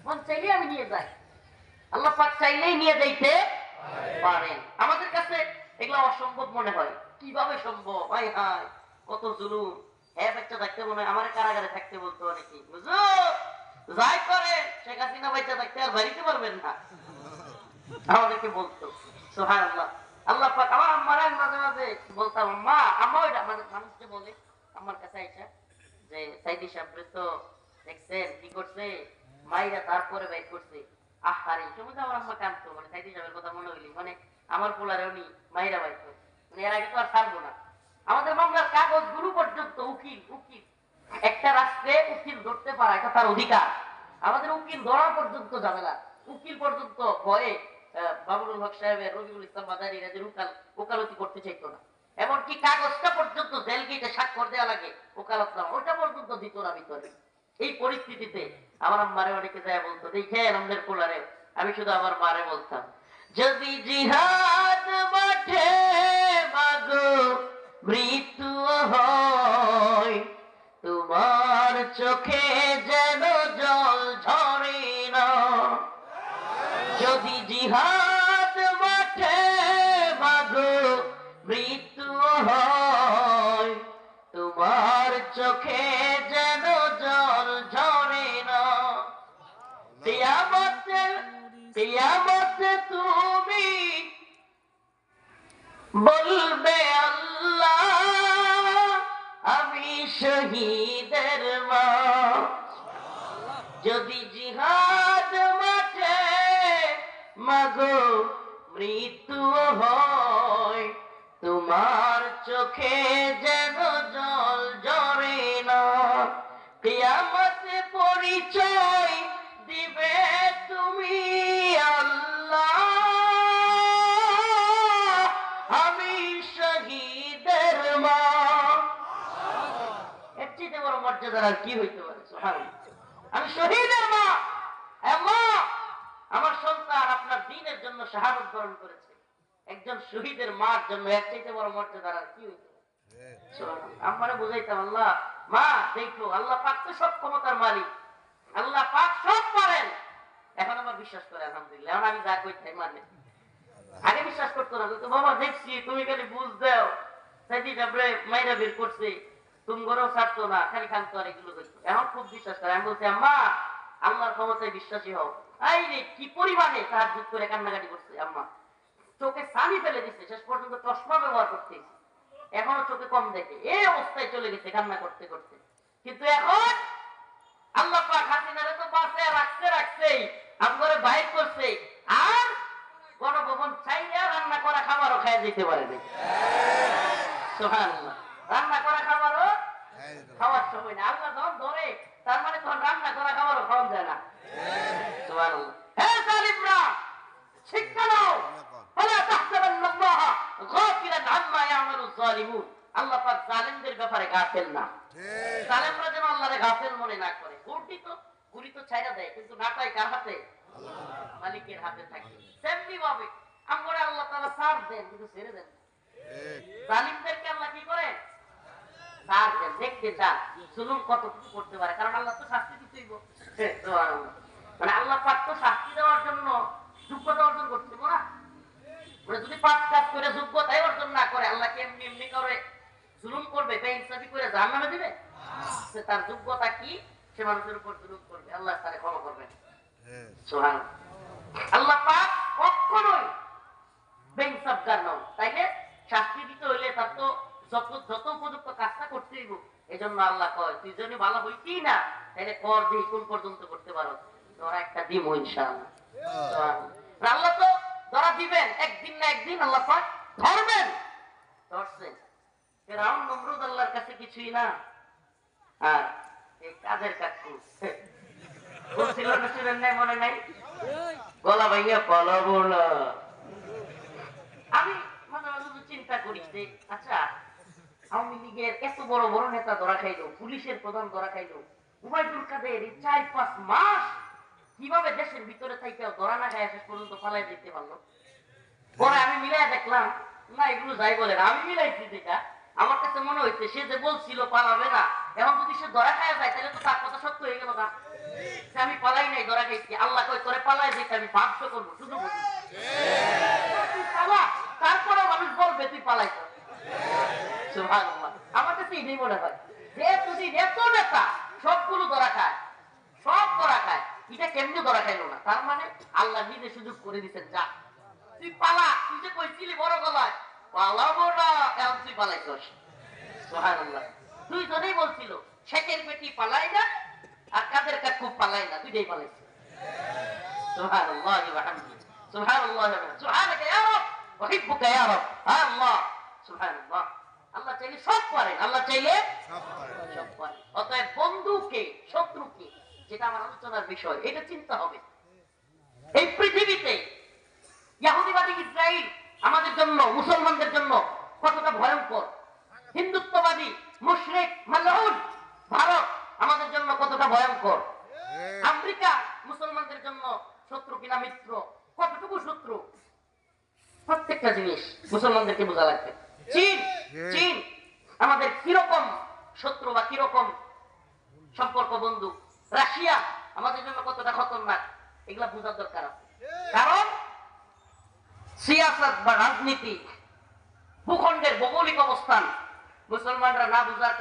মন চাইলে আমি নিয়ে যাই, আল্লাহ পাক চাইলেই নিয়ে যাইতে পারেন। আমাদের কাছে এগুলো অসম্ভব মনে হয়। কিভাবে সম্ভব? ভাই হাই, কত জুলুম। হ্যাঁ, বাচ্চা থাকতে মনে হয় আমার কারাগারে থাকতে বলতো অনেকে, বুঝলো যাই করে শেখ হাসিনা বাচ্চা থাকতে আর বাড়িতে পারবেন না, আমাদেরকে বলতো। সুবহানাল্লাহ। আল্লাহ পাক আমার আম্মারে মাঝে মাঝে বলতাম, মা আম্মা ওইটা মানে মানুষকে বলে আমার কাছে আইসা যে সাইদি সাহেব তো দেখছেন কি করছে, মাইরা তারপরে বাইর করছে। আহারে সময় আমার আম্মা কাঁদতো, মানে সাইদি সাহেবের কথা মনে হইলি, মানে আমার পোলারে উনি মাইরা বাইর করছে, মানে এর আগে তো আর ছাড়বো না। আমাদের মামলার কাগজ গুলো পর্যন্ত উকিল উকিল একটা রাষ্ট্রে উকিল ধরতে পারা এটা তার অধিকার। আমাদের উকিল ধরা পর্যন্ত ঝামেলা, উকিল পর্যন্ত ভয়ে বাবুল হক সাহেবের, রবিউল ইসলাম বাজারি এদের ওকালতি করতে চাইতো না। এমনকি কাগজটা পর্যন্ত জেল গেটে স্বাক্ষর দেওয়া লাগে ওকালত নামা, ওটা পর্যন্ত দিত না ভিতরে। এই পরিস্থিতিতে আমার মারে অনেকে যায় বলতো, দেখেন আমাদের পোলারে, আমি শুধু আমার মারে বলতাম, যদি জিহাদ মাঠে মাগো মৃত্যু হয়, তোমার চোখে যেন জল ঝরে না। যদি জিহাদ মাঠে মাগো মৃত্যু হয়, তোমার চোখে যেন জল ঝরে না। কিয়ামতে কিয়ামতে তুমি বলবে আল্লাহ আমি শহীদের মা। যদি জিহাদ মাঠে মাগো মৃত্যু হয়, তোমার চোখে যেন জল ঝরে না। কিয়ামতে পরিচয় দিবে তুমি আল্লাহ আমি শহীদের মা। এর চেয়ে বড় মর্যাদার আর কি হইতে পারে? সুবহানাল্লাহ। আমি শহীদের মা, আল্লাহ আমার সন্তান আপনার দ্বীনের জন্য শাহাদাত বরণ করেছে। একজন শহীদের মার জন্য এর চাইতে বড় মর্যাদার আর কি হইতে পারে? সুবহানাল্লাহ। আমারে বুঝাইতাম, আল্লাহ মা দেখো আল্লাহ পাক তো সব ক্ষমতার মালিক, আল্লাহ পাক সব পারেন। এখন আমার বিশ্বাস করে আলহামদুলিল্লাহ, এখন আমি যা কই তাই মানে। আগে বিশ্বাস করতো না, তো বাবা দেখছি তুমি খালি বুঝ দাও, সাইদি সাবরে মাইরা বের করছে, তুমি গরও ছাড়তো না, খালি খান্ত আর এগুলো করতো। এখন খুব বিশ্বাস করে। আমি বলছি আম্মা আল্লাহর ক্ষমতায় বিশ্বাসী হও। এই রে কি পরিমাণে তাহাজ্জুদ করে কান্নাকাটি করছে আম্মা, চোখে ছানি ফেলে দিচ্ছে, শেষ পর্যন্ত চশমা ব্যবহার করতেছে, এখনো চোখে কম দেখে, এই অবস্থায় চলে গেছে কান্না করতে করতে। কিন্তু এখন আল্লাহ পাক হাসিনারে তো বাঁচে রাখছেই, আমগরে বাইর করছে, আর গণভবন চাইলে রান্না করা খাবারও খেয়ে যেতে পারে না। সুবহানাল্লাহ। রান্না করা খাবারও খাওয়ার সময় না, আল্লাহ যখন ধরে তার মানে তখন রান্না করা খাবারও খাওয়া যায় না। সুবহানাল্লাহ। হে জালিমরা শিক্ষা নাও, ফালা তাহসাবান্নাল্লাহ গাফিলান আম্মা ইয়ামালুয যালিমুন। আল্লাহ পাক জালিমদের ব্যাপারে গাফেল না। জালিমরা যেন আল্লাহরে গাফেল মনে না করে। গুলি তো ছাইরা দেয়, কিন্তু নাটাই কার হাতে? মালিকের হাতে থাকে। তেমনি ভাবে আমরা আল্লাহ তাআলা ছাড় দেন, কিন্তু ছেড়ে দেন। জালিমদেরকে আল্লাহ কি করে? ছাড় দেন, দেখতে চান জুলুম কতটুকু করতে পারে, কারণ আল্লাহ তো শাস্তি দিতেইব। সুবহানাল্লাহ। মানে আল্লাহ পাক তো শাস্তি দেওয়ার জন্য যোগ্যতা অর্জন করতে না। মানে যদি পাপ কাজ করে যোগ্যতাই অর্জন না করে, আল্লাহ কি এমনি এমনি করে জুলুম করবে, বেইনসাফি করে জাহান্নামে দিবে? সে তার যোগ্যতা কি, সে মানুষের উপর জুলুম করবে, আল্লাহ তারে ক্ষমা করবেন। সুবহানাল্লাহ। আল্লাহ পাক কখনোই বেইনসাফগার নন, তাইলে শাস্তি দিতে হইলে তার তো যত উপযুক্ত কাজটা করতে হইব। এজন্য আল্লাহ কয় তুই যদি ভালো হইতি না, তাহলে কর দিয়ে কোন পর্যন্ত করতে পারো, তোরা একটা দিব ইনশাআল্লাহ। সুবহানাল্লাহ। আল্লাহ তো ধরা দিবেন, একদিন না একদিন আল্লাহ পাক ধরবেন। ধরছেন ফিরআউন নমরুদ আল্লাহর কাছে কিছুই না, আর এই কাজের কাকু বলছিল না, শুনেন নাই, মনে নাই? গলা ভাইয়া পালাবো না। আমি মাঝে মাঝে চিন্তা করি যে আচ্ছা আওয়ামী লীগের এত বড় বড় নেতা ধরা খাইলো, পুলিশের প্রধান ধরা খাইলো, উবাইদুল কাদের 4-5 মাস কিভাবে দেশের ভিতরে থেকে ধরা না খায় শেষ পর্যন্ত পালাই যেতে পারলো? পরে আমি মিলাই দেখলাম না, এগুলো যাই বলে না, আমি মিলাইছি যেটা আমার কাছে মনে হয়েছে, সে যে বলছিল পালাবে না, এখন যদি সে ধরা খায় যায় তাহলে তো তার কথা সত্য হয়ে গেল না, যে আমি পালাই নাই, ধরা খাইছি। আল্লাহ কই তোরে পালাই যেতে আমি বাধ্য করবো, শুধু বলবি তুই পালা, তারপরে মানুষ বলবে তুই পালাই তো। সুবহানাল্লাহ। আমার কাছে এটাই মনে হয় যে যদি এত নেতা সবগুলো ধরা খায়, সব ধরা খায়, এটা কেমনে ধরা খাইলো না? তার মানে আল্লাহ নিজে সুযোগ করে দিচ্ছেন, যা তুই পালা, তুই যে কইছিলি বড় গলায় পালাবো না, এখন তুই পালাইছস। সুবহানাল্লাহ। দুইজনেই বলছিল শেখের বেটি পালাই না আর কাদের কাকু পালাই না, দুইটাই পালাইছে। সুবহানাল্লাহ ওয়া বিহামদিহি, সুবহানাল্লাহ ওয়া বিহামদিহি, সুবহানাকা ইয়া রাব ওয়া হিব্বুকা ইয়া রাব। আল্লাহ সুবহানাল্লাহ। আল্লাহ চাইলে সব পারেন, আল্লাহ চাইলে সব পারেন। অতএব বন্ধুকে শত্রুকে, যেটা আমার আলোচনার বিষয়, এটা চিন্তা হবে। এই পৃথিবীতে ইহুদিবাদী ইসরায়েল আমাদের জন্য, মুসলমানদের জন্য কতটা ভয়ঙ্কর, হিন্দুত্ববাদী মুশরিক মালউন ভারত আমাদের জন্য কতটা ভয়ঙ্কর, আমেরিকা মুসলমানদের জন্য শত্রু কিনা মিত্র, কতটুকু শত্রু, প্রত্যেকটা জিনিস মুসলমানদেরকে বোঝা লাগবে। চীন, চীন আমাদের কিরকম শত্রু বা কিরকম সম্পর্ক বন্ধু, রাশিয়া আমাদের জন্য কতটা খতরনাক, এগুলা বোঝার দরকার আছে। কারণ সিয়াসত বা রাজনীতি, ভূখণ্ডের ভৌগোলিক অবস্থান মুসলমানরা না বুঝার